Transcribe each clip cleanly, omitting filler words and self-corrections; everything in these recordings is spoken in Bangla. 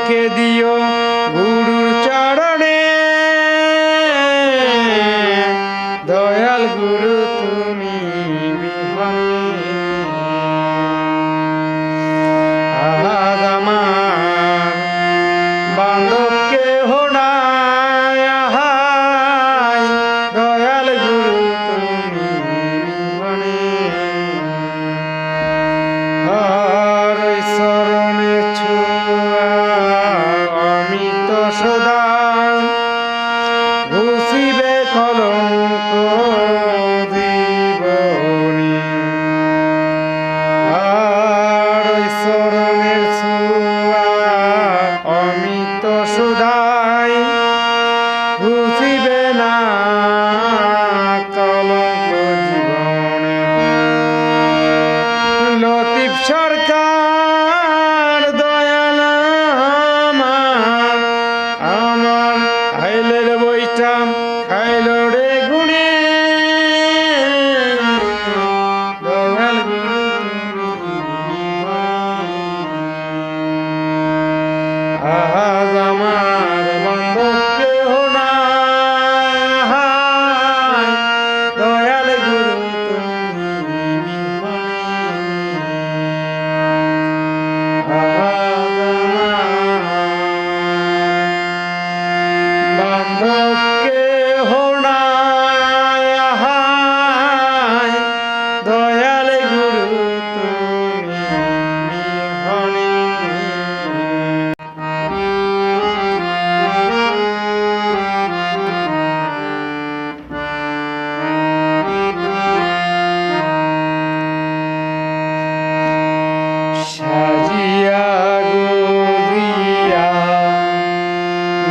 রেখে দিও গুরুর চরণে, দয়াল গুরু তুমি বিহনে আজ আমার বান্ধব কেহ নাই, দয়াল গুরু তুমি বিহনে আর চরণে ছুয়া অমিত সদা ঘুষিবে কলঙ্ক জীবনে, আর চরণের ছুয়া অমিত সদাই ঘুষিবে না কলঙ্ক জীবনে। লতিফ সরকার দয়াল আমার আইলের বইটা খাইল রে গুণে, দয়াল গুরু তুমি আজ আমার বান্ধব কেহ নাই, দয়াল গুরু তুমি বান্ধব কেহ নাই, দয়াল গুরু তুমি বিহনে সাজিয়া গুজিয়া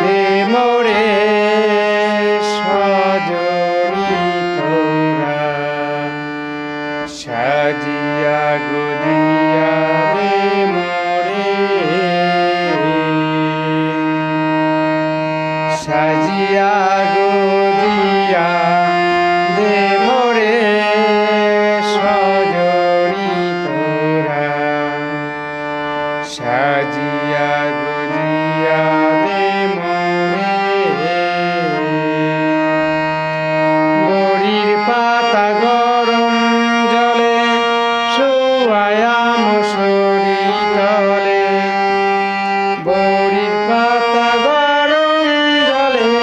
দে মোরে সজনী তোরা, সাজিয়া গুজিয়া দে মোরে, সাজিয়া গুজিয়া দে মোরে সজনী তোরা, সাজিয়া গুজিয়া দে মোরে। বড়ির পাতা গরম জলে শুয়ায়া মুসুরি তলে, বড়ির পাতা গরম জলে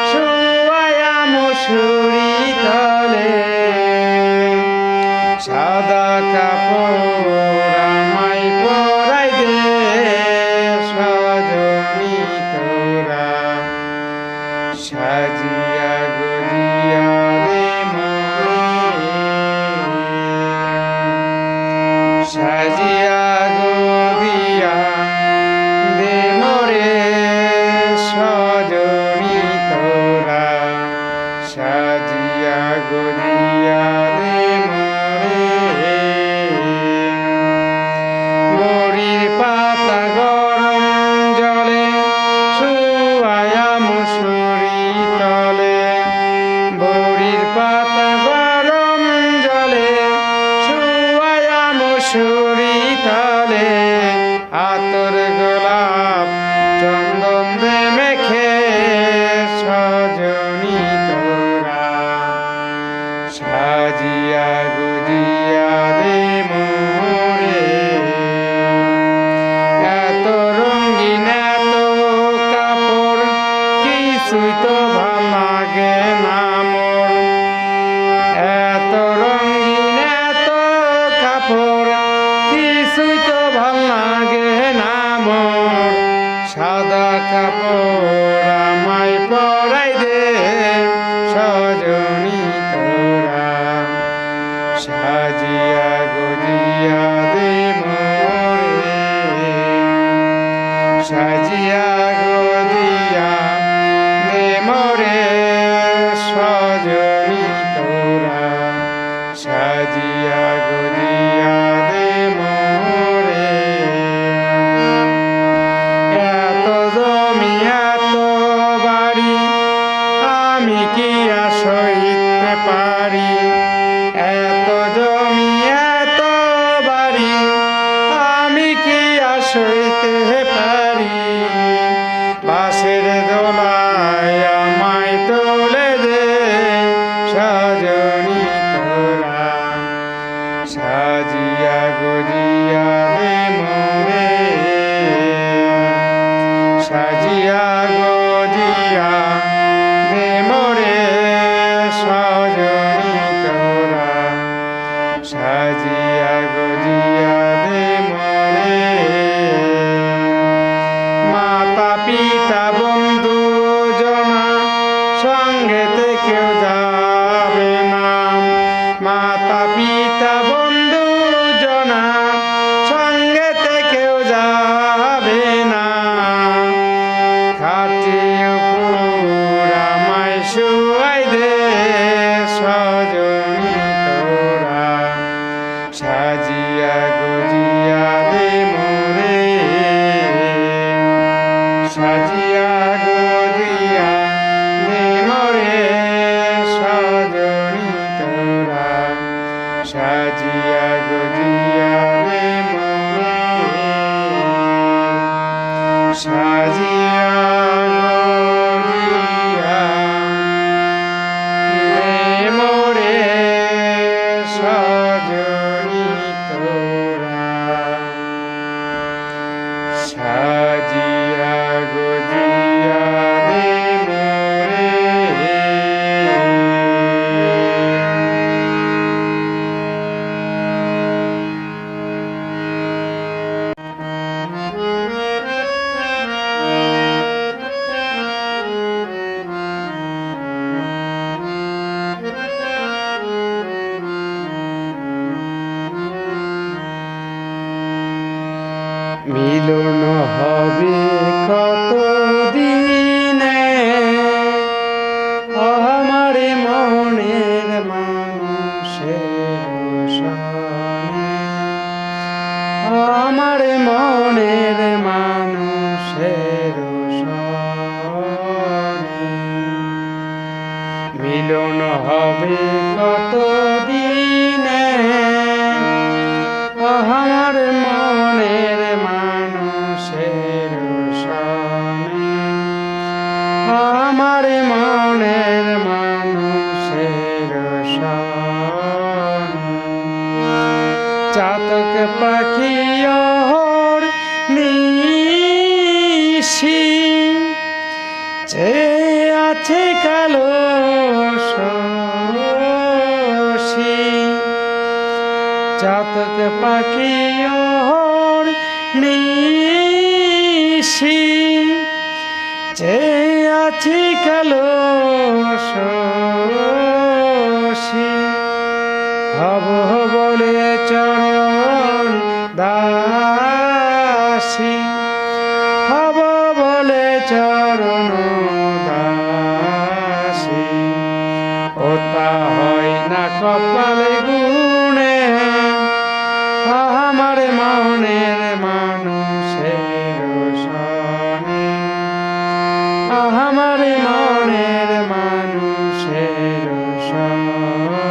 শুয়ায়া মুসুরি তলে, সাদা কাপড় আমায় পরাই দে সজনী তোরা, সাজিয়া গুজিয়া দে মোরে, সাজিয়া গুজিয়া দে মোরে সজনী তোরা, সাজিয়া গুজিয়া দে মোরে। বড়ির পাতা গরম জলে শুয়ায়া মুসুরি তলে, বড়ির পাতা গরম জলে শুয়ায়া মুসুরি তলে, আতর গোলাপ চন্দন দে মেখে সজনী তোরা, সাজিয়া গুজিয়া দে মোরে। এত রঙিন এত কাপড় কিছুই তো ভাল লাগে না মোর, এত রঙিন এত কাপড় কিছুই তো ভাল লাগে না মোর, সাদা কাপড় আমায় পরাই দে সজনী তোরা, সাজিয়া গুজিয়া দে মোরে, সাজিয়া গুজিয়া দে মোরে সজনী তোরা, সাজিয়া গুজিয়া দে মোরে। এত জমি এত বাড়ি আমি কি সইতে পারি, এত জমি এত বাড়ি আমি কি সইতে পারি, সাজিয়া গজিয়া দে মোরে সজনী তোরা সাজিয়া গজিয়া দে মোরে মিলন হবে কত দিনে আমার মনের মানুষের সনে আমার মনের মানুষের সনে মিলন হবে কত দিনে আমার মনের মানুষের সনে আমার মনের মানুষের সনে চাতক পাখি ওর নিশি যে আছে কালো শশী চাতক পাখি ওর নিশি যে আছে কালো শশী হব বলে চরণ দাসী হব বলে চরণ দাসী ওতা হয় না কপালে গুণে আমার মনের মানুষের সনে আমার মনের মানুষের সনে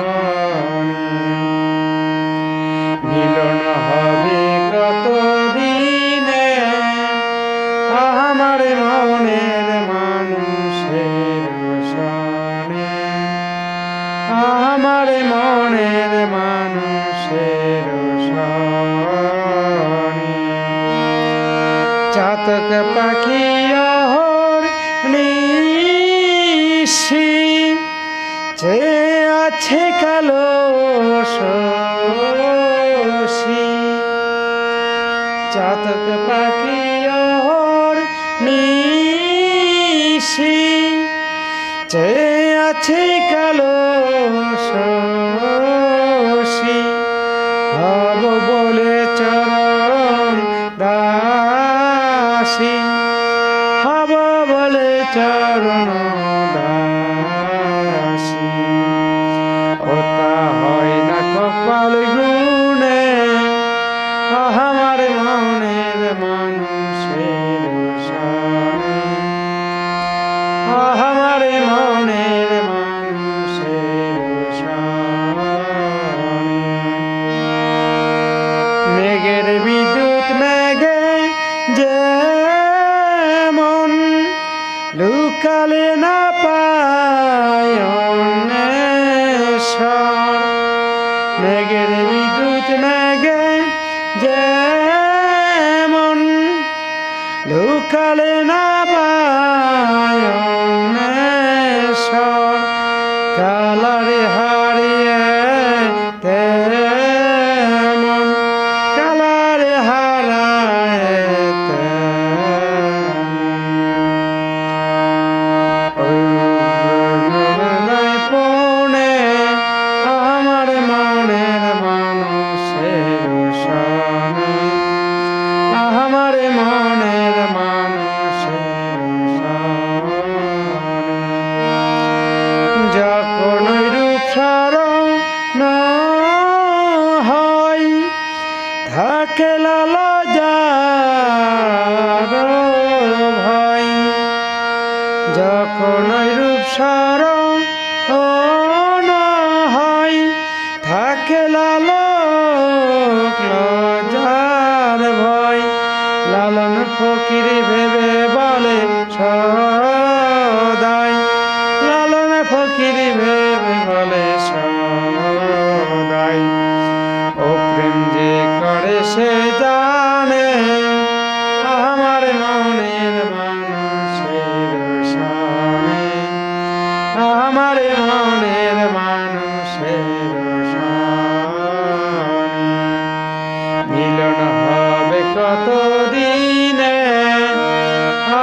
মিলন হবে কত দিনে আমার মনের মানুষের সনে আমার মনের মানুষের সনে চাতক পাখি ওর নিশি যে আছে কালো শশী চাতক পাখি ওর নিশি যে আছে কালো শশী হব বলে চরণ দাসী হব বলে চরণ দাসী ওতা হয় না কপাল গুণে আমার মনের মানুষের সনে আমার মনের মানুষের সনে মেঘের বিদ্যুৎ মেঘে যেমন লুকালে না পায় অন্বেষণ মেঘের বিদ্যুৎ মেঘে যেমন লুকালে না পায় অন্বেষণ কালারে হারিয়ে তেমন কালারে হারায় পৌনে আমার মনের মানুষের সনে আমার মনের মানুষের সনে যখন রূপ স্মরণ হয় থাকে লালজার ভয় যখন রূপ স্মরণ হয় থাকে লালজার ভয় লালন ফকির ভেবে সদাই লালন ফকির ভেবে বলে সদাই ও প্রেম যে করে সে জানে আমার মনের মানুষের শানে আমার মনের মানুষের শানে মিলন হবে কতদিনে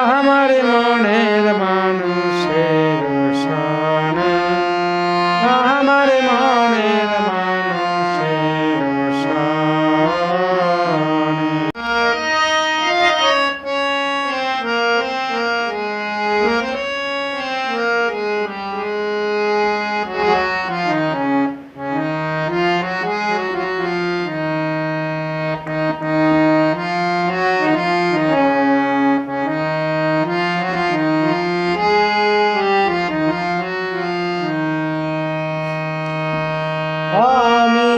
আমার মনের মানুষের শানে আমার মনের মানুষের আমি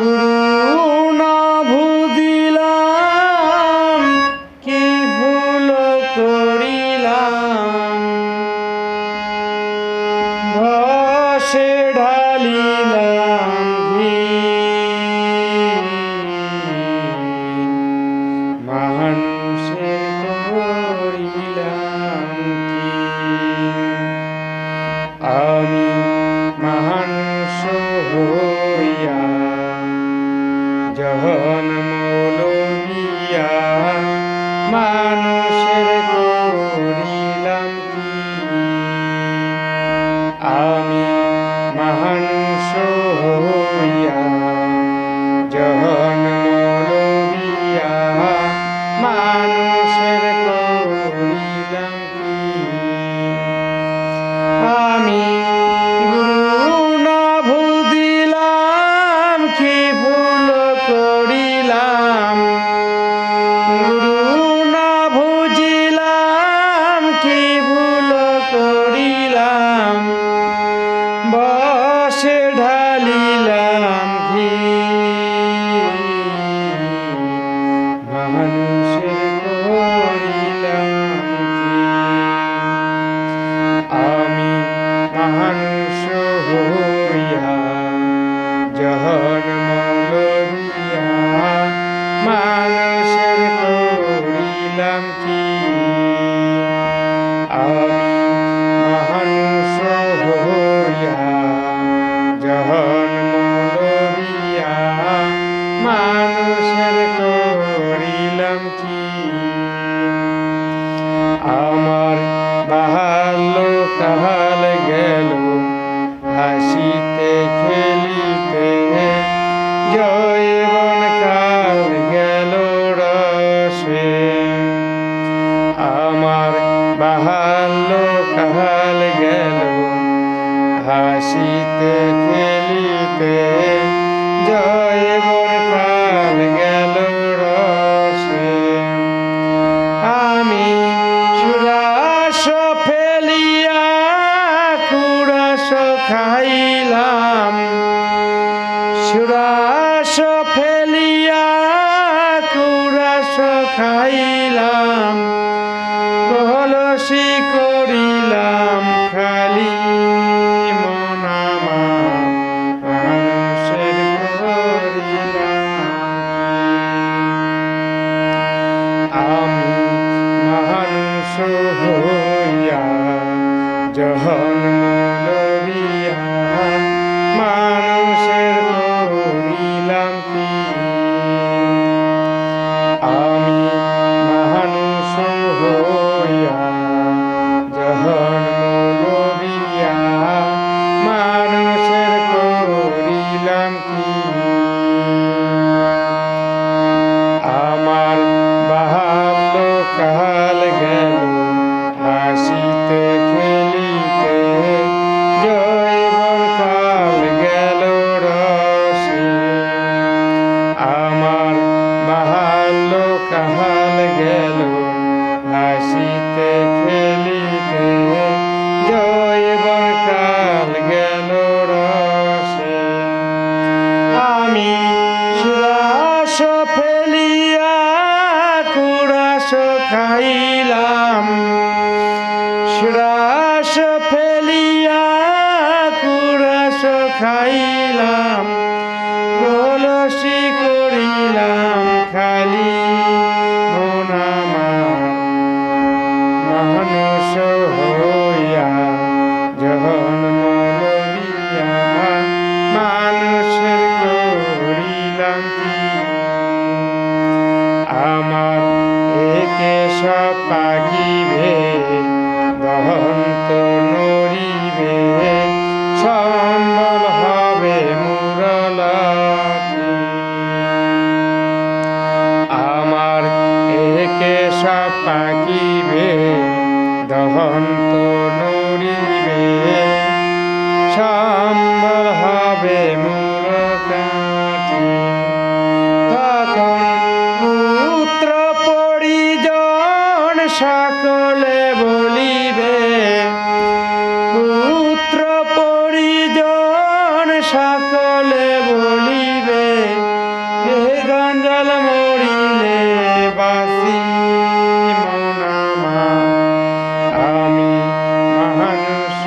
গুরু না বুঝিলাম কি ভুল করিলাম ভসে ঢালিলাম ঘি মানুষের করিলাম কি আমি মানুষ হইয়া জন্ম লইয়া মানুষের করিলাম কি আমি মানুষ হইয়া জন্ম লইয়া মানুষের করিলাম কি আমি বসে ঢালিলাম ঘি মানুষের করিলাম কি আমি মানুষ হইয়া জন্ম লইয়া মানুষের করিলাম কি আমি মানুষ হইয়া জন্ম লইয়া মানুষের করিলাম কি আমার বাল্যকাল গেল হাসিতে খেলিতে যৌবন কাল গেল রসে আমার বাল্যকাল গেল হাসিতে খেলিতে যৌবন কাল গেল রসে আমি সুরাস ফেলিয়া কুরাস খাইলাম সুরাস ফেলিয়া কুরাস খাইলাম কলসি করিলাম খালি আমি মানুষ হইয়া জন্ম লইয়া মানুষের করিলাম কি আমি মানুষ হইয়া জন্ম লইয়া মানুষের করিলাম কি আমার বাল্যকাল গেল হাসিতে খেলিতে খাইলাম রাস ফেলিয়া কুরাস খাইলাম কলসি করিলাম খালি মন আমার মানুষ হইয়া জন্ম লইয়া মানুষের করিলাম কি আমার একে সব পাখিবে দহন্ত নড়িবে সম্বল হবে মুরলাটি আমার একে সব পাখিবে দহন্ত নড়িবে সম্বল হবে মুরলাটি তখন পুত্র পরিজন সকলে বলিবে পুত্র পরিজন সকলে বলিবে হে গঞ্জাল মরিলে বাসি মন আমার আমি মানুষ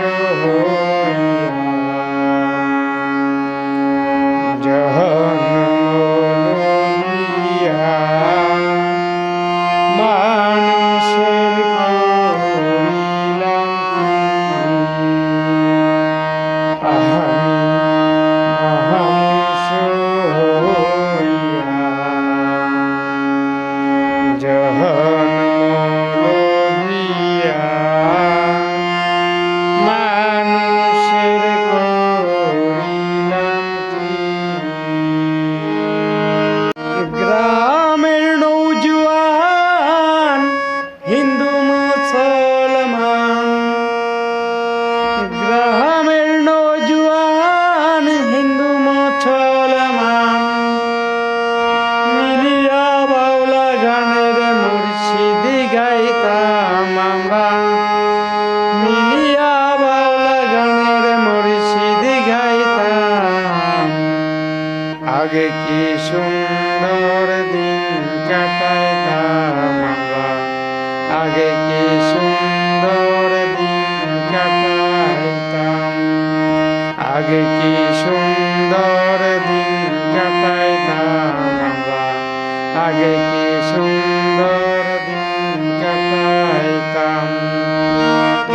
হইয়া জন্ম লইয়া মানুষের করিলাম কি আমি মানুষ হইয়া জন্ম লইয়া মানুষের করিলাম কি গ্রামের নৌজওয়ান হিন্দু মুসলমান গ্রামের নৌজওয়ান হিন্দু মুসলমান মিলিয়া বাউলা গানের মুর্শিদি গাইতাম আমরা মিলিয়া বাউলা গানের মুর্শিদি গাইতাম আগে কি সুন্দর দিন কাটাইতাম আমরা আগে কি সুন্দর দিন কাটাইতাম আগে কি সুন্দর দিন কাটাইতাম আমরা আগে কি সুন্দর দিন কাটাইতাম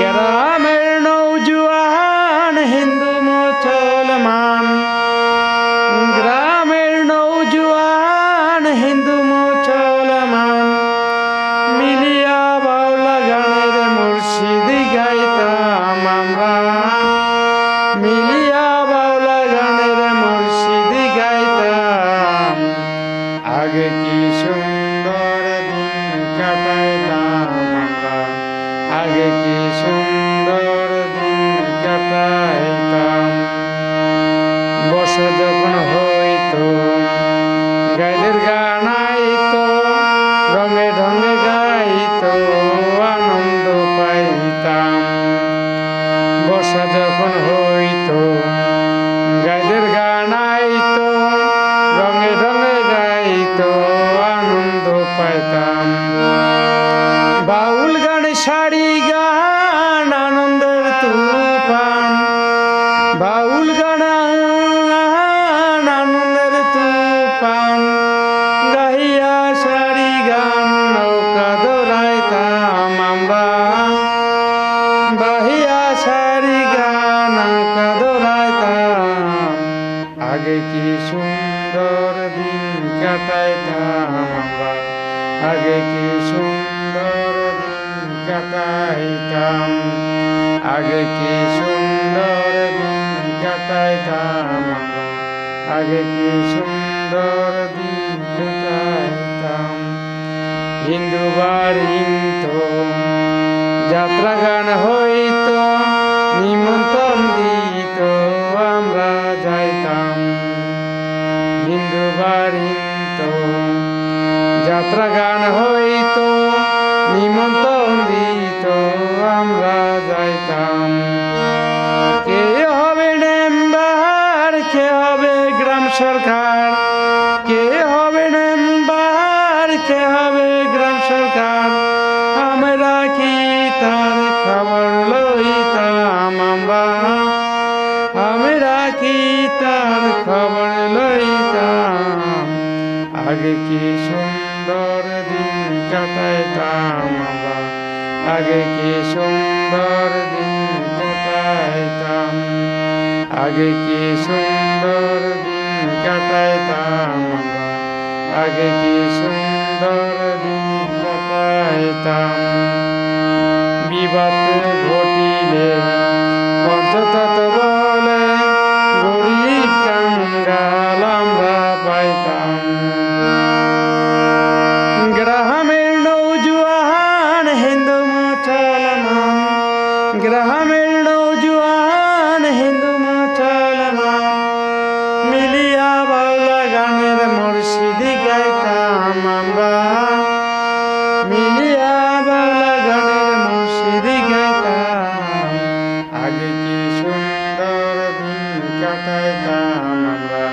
গ্রামের নৌজওয়ান হিন্দু মুসলমান গ্রামের নৌজওয়ান হিন্দু মুসলমান মিলিয়া বাউলা গানের মুর্শিদি গাইতাম আমরা মিলিয়া বাউলা গানের মুর্শিদি গাইতাম আগে কি সুন্দর দিন কাটাইতাম আমরা আগে কি সুন্দর দিন কাটাইতাম বর্ষা যখন হইতো গাইদের গান আইতো রঙে ঢঙে গাইতো আনন্দ পাইতাম বর্ষা যখন হইতো গাইদের গান আইতো রঙে ঢঙে গাইতো আনন্দ পাইতাম বাউল গান সারি গান আনন্দের তুফান বাউল গান আনন্দের তুফান গাহিয়া সারি গান নৌকা দৌড়াইতাম আমরা বাহিয়া সারি গান নৌকা দৌড়াইতাম আগে কি সুন্দর দিন কাটাইতাম আমরা আগে কি সুন্দর দিন কাটাইতাম আগে কি সুন্দর দিন কাটাইতাম আমরা আগে কি সুন্দর দিন কাটাইতাম হিন্দু বাড়িতো যাত্রা গান হইতো নিমন্ত্রণ দিত আমরা যাইতাম হিন্দু বাড়িতো যাত্রা গান হইতো নিমন্ত্রণ দিত আমরা যাইতাম কে হবে মেম্বার কে হবে গ্রাম সরকার কে হবে মেম্বার কে হবে গ্রাম সরকার সুন্দর দিন কাটাইতাম আমরা, আগে কি সুন্দর দিন কাটাইতাম, আগে কি সুন্দর দিন কাটাইতাম আমরা, আগে কি সুন্দর দিন কাটাইতাম। বিবাদ ঘটিলে পঞ্চতত্ত্ব বলে গরিব কাঙ্গাল আমরা পাইতাম। গ্রামের নৌজওয়ান হিন্দু মুসলমান, গ্রামের নৌজওয়ান হিন্দু মুসলমান মিলিয়া বাউলা গানের মুর্শিদি গাইতাম আমরা, মিলিয়া বাউলা গানের মুর্শিদি গাইতাম। আগে কি সুন্দর দিন কাটাইতাম আমরা,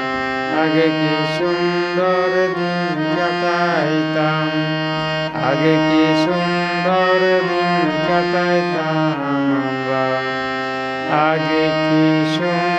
আগে কি সুন্দর দিন কাটাইতাম, আগে কি সুন্দর দিন কাটাইতাম আমরা, আগে কি সুন্দর